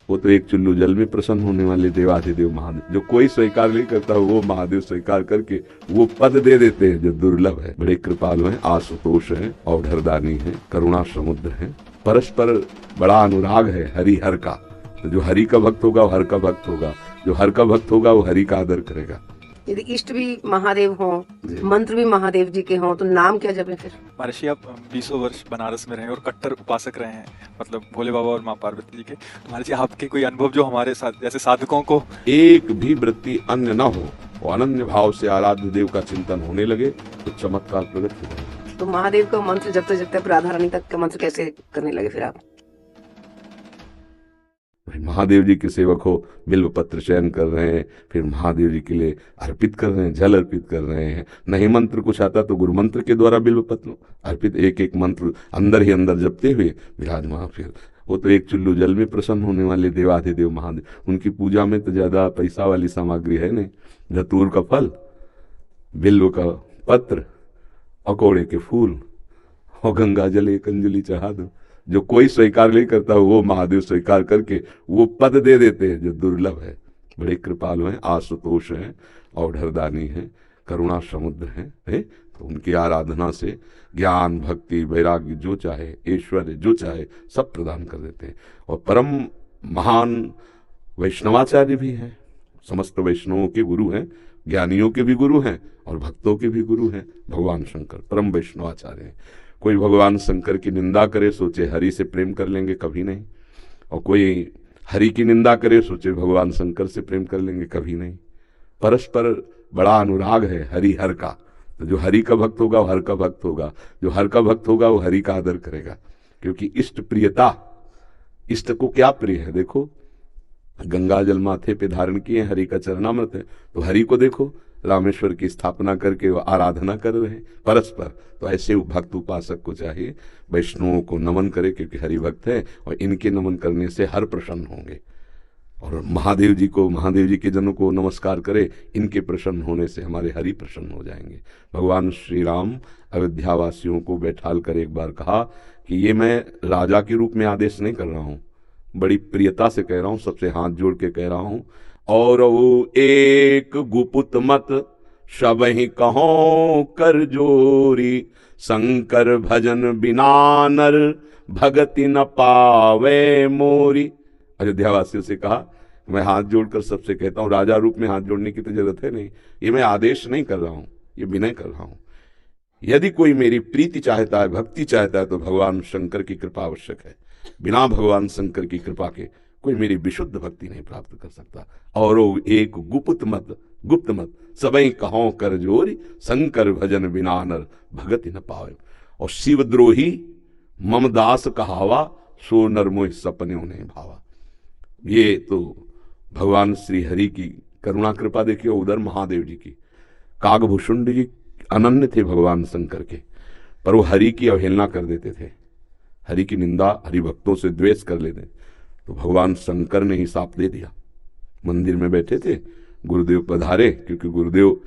वो तो एक चुल्लू जल में प्रसन्न होने वाले देवाधिदेव महादेव, जो कोई स्वीकार नहीं करता वो महादेव स्वीकार करके वो पद दे देते हैं जो दुर्लभ है। बड़े कृपालु हैं, आशुतोष हैं, औढ़रदानी है, करुणा समुद्र है, परस्पर बड़ा अनुराग है हरि हर का। तो जो हरि का भक्त होगा वो हर का भक्त होगा, जो हर का भक्त होगा वो हरि का आदर करेगा। यदि इष्ट भी महादेव हों, मंत्र भी महादेव जी के हों, तो नाम क्या जपे फिर? महर्षि आप 20 वर्ष बनारस में रहे और कट्टर उपासक रहे हैं, मतलब भोले बाबा और माँ पार्वती जी के। तो महर्षि आपके कोई अनुभव जो हमारे साथ जैसे साधकों को एक भी वृत्ति अन्य न हो, वो अनन्य भाव से आराध्य देव का चिंतन होने लगे तो चमत्कार प्रकट हो जाएगा। तो महादेव का मंत्र जपते जपते राधा रानी तक का मंत्र कैसे करने लगे फिर आप? महादेव जी के सेवक हो, बिल्व पत्र चयन कर रहे हैं, फिर महादेव जी के लिए अर्पित कर रहे हैं, जल अर्पित कर रहे हैं। नहीं मंत्र कुछ आता तो गुरु मंत्र के द्वारा बिल्व पत्र अर्पित, एक एक मंत्र अंदर ही अंदर जपते हुए विराजमान। फिर वो तो एक चुल्लू जल में प्रसन्न होने वाले देवाधिदेव महादेव, उनकी पूजा में तो ज्यादा पैसा वाली सामग्री है नहीं। धतूर का फल, बिल्व का पत्र, अकोड़े के फूल और गंगा जल एक अंजलि चढ़ा दो। जो कोई स्वीकार नहीं करता वो महादेव स्वीकार करके वो पद दे देते हैं जो दुर्लभ है। बड़े कृपालु हैं, आशुतोष हैं, औढ़रदानी हैं, करुणा समुद्र हैं। तो उनकी आराधना से ज्ञान, भक्ति, वैराग्य जो चाहे, ऐश्वर्य जो चाहे सब प्रदान कर देते हैं। और परम महान वैष्णवाचार्य भी हैं, समस्त वैष्णवों के गुरु हैं, ज्ञानियों के भी गुरु हैं और भक्तों के भी गुरु हैं। भगवान शंकर परम वैष्णवाचार्य हैं। कोई भगवान शंकर की निंदा करे सोचे हरि से प्रेम कर लेंगे, कभी नहीं। और कोई हरि की निंदा करे सोचे भगवान शंकर से प्रेम कर लेंगे, कभी नहीं। परस्पर बड़ा अनुराग है हरि हर का। तो जो हरि का भक्त होगा वो हर का भक्त होगा, जो हर का भक्त होगा वो हरि का आदर करेगा। क्योंकि इष्ट प्रियता, इष्ट को क्या प्रिय है? देखो, गंगा जल माथे पे धारण किए, हरि का चरणामृत है, तो हरि को देखो, रामेश्वर की स्थापना करके वो आराधना कर रहे हैं परस्पर। तो ऐसे भक्त उपासक को चाहिए वैष्णवों को नमन करे, क्योंकि हरि भक्त है और इनके नमन करने से हर प्रसन्न होंगे। और महादेव जी को, महादेव जी के जनों को नमस्कार करे, इनके प्रसन्न होने से हमारे हरि प्रसन्न हो जाएंगे। भगवान श्री राम अयोध्यावासियों को बैठाल कर एक बार कहा कि ये मैं राजा के रूप में आदेश नहीं कर रहा हूँ, बड़ी प्रियता से कह रहा हूँ, सबसे हाथ जोड़ के कह रहा हूँ। और वो एक गुपुत मत सबहि कहो कर जोरी, शंकर भजन बिना नर भगति न पावे मोरी। अयोध्यावासियों से कहा, मैं हाथ जोड़कर सबसे कहता हूँ, राजा रूप में हाथ जोड़ने की तो जरूरत है नहीं, ये मैं आदेश नहीं कर रहा हूँ, ये विनय कर रहा हूँ। यदि कोई मेरी प्रीति चाहता है, भक्ति चाहता है, तो भगवान शंकर की कृपा आवश्यक है। बिना भगवान शंकर की कृपा के कोई मेरी विशुद्ध भक्ति नहीं प्राप्त कर सकता। और एक गुप्त मत, गुप्त मत सबई कहो कर जोरी, शंकर भजन बिना नर भगति न पावे। और शिवद्रोही मम दास कहावा, सो नर मोहि सपने उन्हें भावा। ये तो भगवान श्री हरि की करुणा कृपा देखिए। उधर महादेव जी की, कागभूषुंड जी अनन्य थे भगवान शंकर के, पर वो हरि की अवहेलना कर देते थे, हरि की निंदा, हरि भक्तों से द्वेष कर लेते। तो भगवान शंकर ने ही साप दे दिया। मंदिर में बैठे थे, गुरुदेव पधारे, क्योंकि गुरुदेव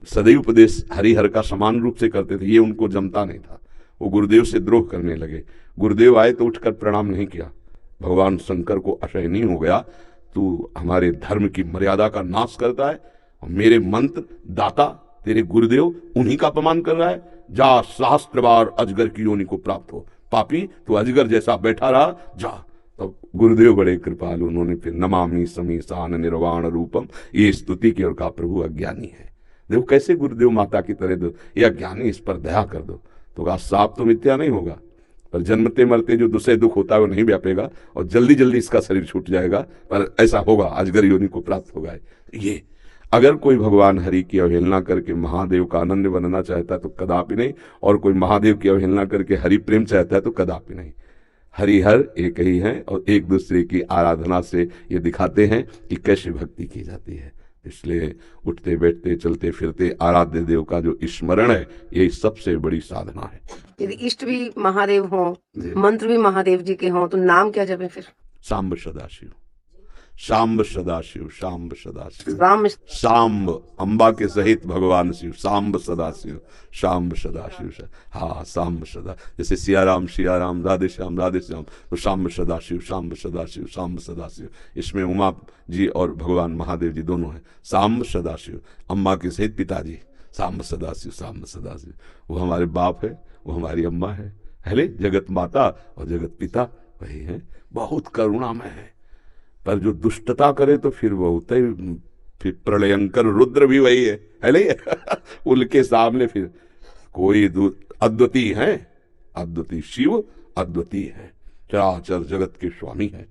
सदैव उपदेश हरिहर का समान रूप से करते थे, ये उनको जमता नहीं था। वो गुरुदेव से द्रोह करने लगे। गुरुदेव आए तो उठकर प्रणाम नहीं किया। भगवान शंकर को असहनीय हो गया, तू हमारे धर्म की मर्यादा का नाश करता है और मेरे मंत्र दाता तेरे गुरुदेव उन्हीं का अपमान कर रहा है। जा, सहस्त्र बार अजगर की योनि को प्राप्त हो, पापी तू अजगर जैसा बैठा रहा, जा। तो गुरुदेव बड़े कृपालु, उन्होंने फिर नमामि समीसान निर्वाण रूपम, ये स्तुति की और कहा प्रभु अज्ञानी है। देखो कैसे गुरुदेव माता की तरह दो, ये अज्ञानी, इस पर दया कर दो। तो कहा साप तो मिथ्या नहीं होगा, पर जन्मते मरते जो दूसरे दुख होता है वो नहीं व्यापेगा और जल्दी जल्दी इसका शरीर छूट जाएगा, पर ऐसा होगा, अजगर योनि को प्राप्त होगा। ये अगर कोई भगवान हरि की अवहेलना करके महादेव का आनंद बनना चाहता है तो कदापि नहीं, और कोई महादेव की अवहेलना करके हरि प्रेम चाहता है तो कदापि नहीं। हरिहर एक ही है और एक दूसरे की आराधना से ये दिखाते हैं कि कैसे भक्ति की जाती है। इसलिए उठते बैठते चलते फिरते आराध्य देव का जो स्मरण है, ये सबसे बड़ी साधना है। यदि इष्ट भी महादेव हों, मंत्र भी महादेव जी के हों, तो नाम क्या जपे फिर? सांब सदाशिव। शाम्ब सदाशिव, शाम्ब सदाशिव, राम शाम्ब अम्बा के सहित भगवान शिव, शाम्ब सदाशिव, शाम्ब सदाशिव। हाँ, शाम्ब सदा, जैसे सिया राम राधे श्याम तो शाम्ब सदाशिव, शाम्ब सदाशिव, शाम्ब सदाशिव। इसमें उमा जी और भगवान महादेव जी दोनों हैं। शाम्ब सदाशिव, अम्बा के सहित पिताजी, शाम्ब सदाशिव, शाम्ब सदाशिव। वो हमारे बाप है, वो हमारी अम्मा है, हेले जगत माता और जगत पिता वही है। बहुत करुणामय है, पर जो दुष्टता करे तो फिर बहुत ही, फिर प्रलयंकर रुद्र भी वही है नहीं? उनके सामने फिर कोई अद्वितीय है, अद्वितीय शिव अद्वितीय है, चराचर जगत के स्वामी है,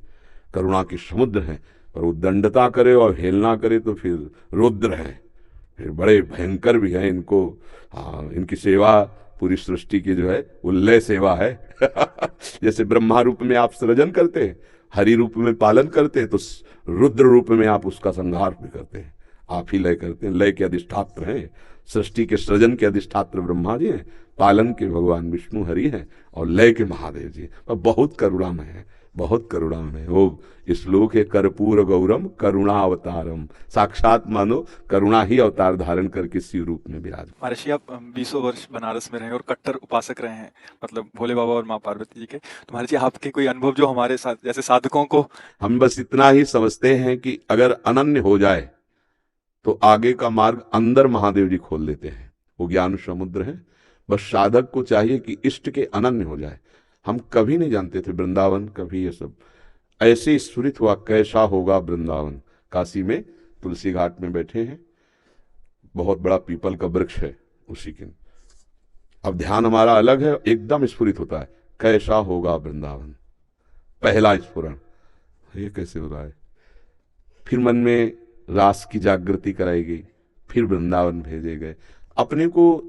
करुणा के समुद्र है। पर वो दंडता करे और हेलना करे तो फिर रुद्र है, फिर बड़े भयंकर भी हैं। इनको हाँ, इनकी सेवा पूरी सृष्टि की जो है उल्लय सेवा है। जैसे ब्रह्मा रूप में आप सृजन करते हैं, हरि रूप में पालन करते हैं, तो रुद्र रूप में आप उसका संहार भी करते हैं, आप ही लय करते हैं। लय के अधिष्ठात्र हैं, सृष्टि के सृजन के अधिष्ठात्र ब्रह्मा जी हैं, पालन के भगवान विष्णु हरि हैं और लय के महादेव जी। और बहुत करुणामय है, बहुत करुणामय है। वो श्लोक है कर्पूर गौरम करुणा अवतारम, साक्षात मानो करुणा ही अवतार धारण करके शिव रूप में विराज। महर्षि आप 20 वर्ष बनारस में रहे और कट्टर उपासक रहे हैं, मतलब भोले बाबा और माँ पार्वती जी के। तो महर्षि आपके कोई अनुभव जो हमारे साथ जैसे साधकों को, हम बस इतना ही समझते हैं कि अगर अनन्य हो जाए तो आगे का मार्ग अंदर महादेव जी खोल देते हैं, वो ज्ञान समुद्र है। बस साधक को चाहिए कि इष्ट के अनन्य हो जाए। हम कभी नहीं जानते थे वृंदावन, कभी ये सब ऐसे स्फुरित हुआ कैसा होगा वृंदावन। काशी में तुलसी घाट में बैठे हैं, बहुत बड़ा पीपल का वृक्ष है उसी के, अब ध्यान हमारा अलग है, एकदम स्फुरित होता है कैसा होगा वृंदावन, पहला स्फुरण, ये कैसे हो रहा है। फिर मन में रास की जागृति कराई गई, फिर वृंदावन भेजे गए। अपने को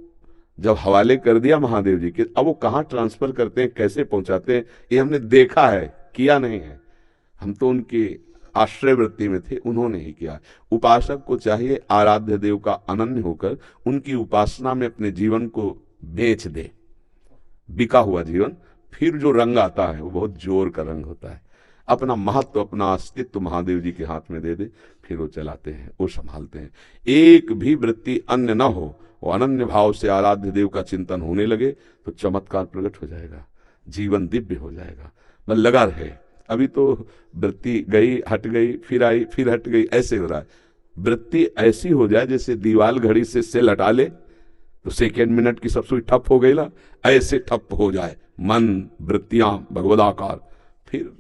जब हवाले कर दिया महादेव जी के, अब वो कहाँ ट्रांसफर करते हैं, कैसे पहुंचाते हैं, ये हमने देखा है, किया नहीं है। हम तो उनके आश्रय वृत्ति में थे, उन्होंने ही किया। उपासक को चाहिए आराध्य देव का अनन्य होकर उनकी उपासना में अपने जीवन को बेच दे, बिका हुआ जीवन। फिर जो रंग आता है वो बहुत जोर का रंग होता है। अपना महत्व, अपना अस्तित्व महादेव जी के हाथ में दे दे, फिर वो चलाते हैं, वो संभालते हैं। एक भी वृत्ति अन्य न हो, वो अनन्य भाव से आराध्य देव का चिंतन होने लगे तो चमत्कार प्रकट हो जाएगा, जीवन दिव्य हो जाएगा। बस लगा रहे। अभी तो वृत्ति गई, हट गई, फिर आई, फिर हट गई, ऐसे हो रहा है। वृत्ति ऐसी हो जाए जैसे दीवाल घड़ी से सेल हटा ले तो सेकेंड मिनट की सब सुई ठप हो गई ना, ऐसे ठप हो जाए मन, वृत्तियां भगवदाकार, फिर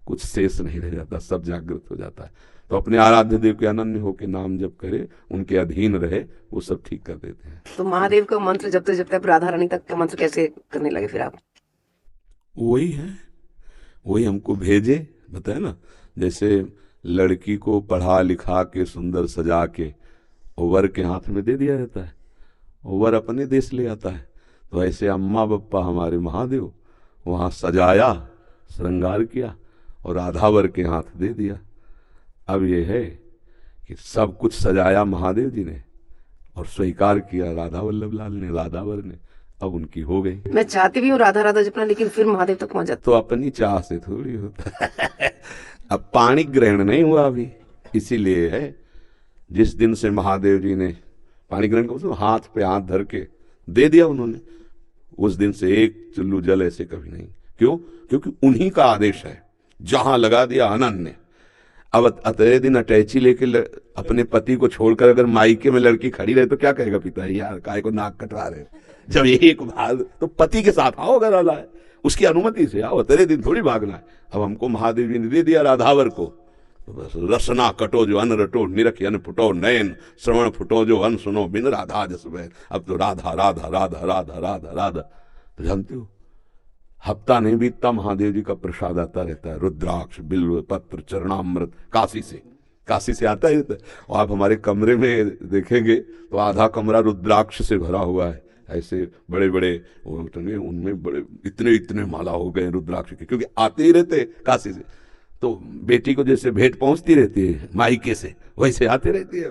कुछ शेष नहीं रह जाता, सब जागृत हो जाता है। तो अपने आराध्य देव के अनन्य होकर नाम जप करे, उनके अधीन रहे, वो सब ठीक कर देते हैं। तो महादेव का मंत्र जपते जपते आप राधा रानी तक का मंत्र कैसे करने लगे फिर आप? वही है, वही हमको भेजे, बताए ना। जैसे लड़की को पढ़ा लिखा के सुंदर सजा के वर के हाथ में दे दिया जाता है, वर अपने देश ले आता है। तो ऐसे अम्मा बप्पा हमारे महादेव वहाँ सजाया, श्रृंगार किया और राधावर के हाथ दे दिया। अब ये है कि सब कुछ सजाया महादेव जी ने और स्वीकार किया राधा वल्लभ लाल ने, राधावर ने, अब उनकी हो गई। मैं चाहती भी हूँ राधा राधा जपना, लेकिन फिर महादेव तक पहुंच जाता। तो अपनी चाह से थोड़ी होता है। अब पाणी ग्रहण नहीं हुआ अभी, इसीलिए है। जिस दिन से महादेव जी ने पाणी ग्रहण को हाथ पे हाथ धर के दे दिया उन्होंने, उस दिन से एक चुल्लू जल ऐसे कभी नहीं। क्यों? क्योंकि उन्हीं का आदेश है, जहां लगा दिया अनन्य। अब अतरे दिन अटैची लेके अपने पति को छोड़कर अगर मायके में लड़की खड़ी रहे तो क्या कहेगा पिता, यार काय को नाक कटवा रहे। जब एक भाग तो पति के साथ आओ, अगर आला है उसकी अनुमति से आओ, तेरे दिन थोड़ी भागना है। अब हमको महादेव जी ने दे दिया राधावर को, तो बस रसना कटो जो अन रटो, निरख अन फुटो नयन, श्रवण फुटो जो अन सुनो, बिन राधा जस बहन। अब तो राधा राधा राधा राधा राधा राधा। तो जानते हो हफ्ता नहीं बीतता महादेव जी का प्रसाद आता रहता है, रुद्राक्ष, बिल्व पत्र, चरणामृत, काशी से आता ही रहता है। और आप हमारे कमरे में देखेंगे तो आधा कमरा रुद्राक्ष से भरा हुआ है। ऐसे बड़े बड़े उनमें बड़े इतने माला हो गए रुद्राक्ष के, क्योंकि आते ही रहते काशी से। तो बेटी को जैसे भेंट पहुंचती रहती है मायके से, वैसे आते रहती है।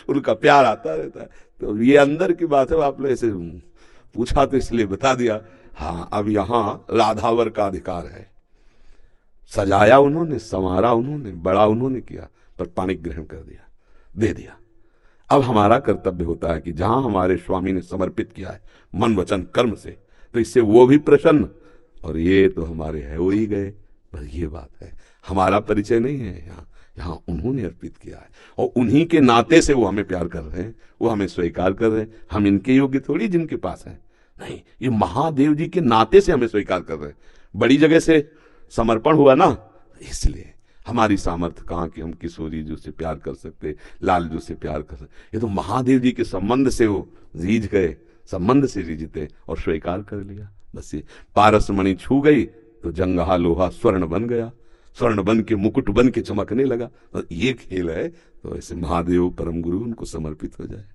उनका प्यार आता रहता है। तो ये अंदर की बात है, आपने ऐसे पूछा तो इसलिए बता दिया। हाँ, अब यहाँ राधावर का अधिकार है, सजाया उन्होंने, संवारा उन्होंने, बड़ा उन्होंने किया, पर पाणी ग्रहण कर दिया, दे दिया। अब हमारा कर्तव्य होता है कि जहां हमारे स्वामी ने समर्पित किया है मन वचन कर्म से, तो इससे वो भी प्रसन्न, और ये तो हमारे है हो ही गए। बस ये बात है, हमारा परिचय नहीं है यहाँ, यहाँ उन्होंने अर्पित किया है, और उन्हीं के नाते से वो हमें प्यार कर रहे हैं, वो हमें स्वीकार कर रहे हैं। हम इनके योग्य थोड़ी जिनके पास है, नहीं, ये महादेव जी के नाते से हमें स्वीकार कर रहे हैं। बड़ी जगह से समर्पण हुआ ना, इसलिए हमारी सामर्थ्य कहाँ कि हम किशोरी जी से प्यार कर सकते, लाल जी से प्यार कर सकते। ये तो महादेव जी के संबंध से वो रीझ गए, संबंध से रीझते और स्वीकार कर लिया। बस ये पारस मणि छू गई तो जंगहा लोहा स्वर्ण बन गया, स्वर्ण बन के मुकुट बन के चमकने लगा। ये खेल है, तो ऐसे महादेव परम गुरु उनको समर्पित हो जाए।